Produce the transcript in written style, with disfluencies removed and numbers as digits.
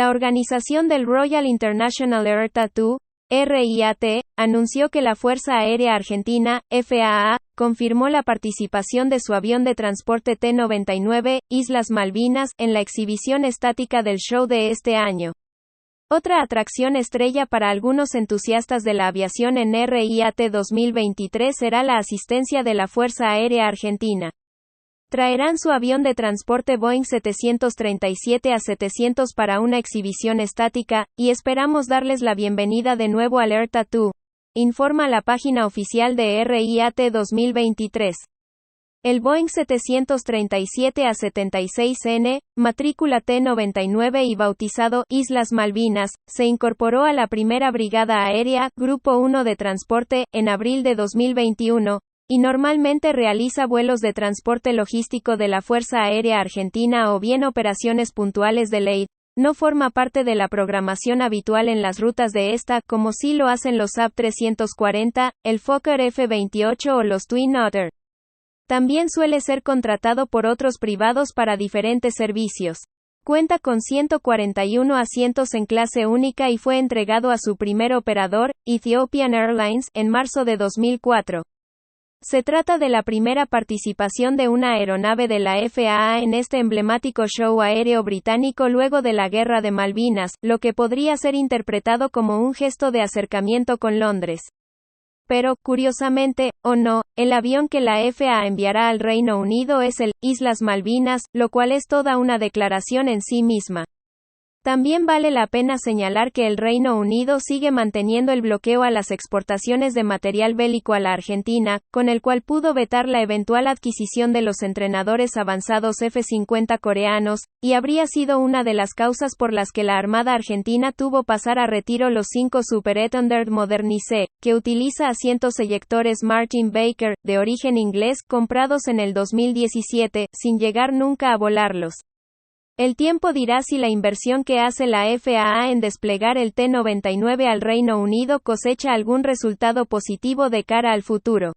La organización del Royal International Air Tattoo, RIAT, anunció que la Fuerza Aérea Argentina, FAA, confirmó la participación de su avión de transporte T-99, Islas Malvinas, en la exhibición estática del show de este año. Otra atracción estrella para algunos entusiastas de la aviación en RIAT 2023 será la asistencia de la Fuerza Aérea Argentina. Traerán su avión de transporte Boeing 737-700 para una exhibición estática, y esperamos darles la bienvenida de nuevo al Air Tattoo, informa la página oficial de RIAT 2023. El Boeing 737-76N, matrícula T-99 y bautizado Islas Malvinas, se incorporó a la Primera Brigada Aérea, Grupo 1 de Transporte, en abril de 2021, y normalmente realiza vuelos de transporte logístico de la Fuerza Aérea Argentina o bien operaciones puntuales de ley. No forma parte de la programación habitual en las rutas de esta, como sí lo hacen los Saab 340, el Fokker F-28 o los Twin Otter. También suele ser contratado por otros privados para diferentes servicios. Cuenta con 141 asientos en clase única y fue entregado a su primer operador, Ethiopian Airlines, en marzo de 2004. Se trata de la primera participación de una aeronave de la FAA en este emblemático show aéreo británico luego de la Guerra de Malvinas, lo que podría ser interpretado como un gesto de acercamiento con Londres. Pero, curiosamente, o no, el avión que la FAA enviará al Reino Unido es el Islas Malvinas, lo cual es toda una declaración en sí misma. También vale la pena señalar que el Reino Unido sigue manteniendo el bloqueo a las exportaciones de material bélico a la Argentina, con el cual pudo vetar la eventual adquisición de los entrenadores avanzados F-50 coreanos, y habría sido una de las causas por las que la Armada Argentina tuvo pasar a retiro los 5 Super Etendard Modernisé, que utiliza asientos eyectores Martin Baker, de origen inglés, comprados en el 2017, sin llegar nunca a volarlos. El tiempo dirá si la inversión que hace la FAA en desplegar el T-99 al Reino Unido cosecha algún resultado positivo de cara al futuro.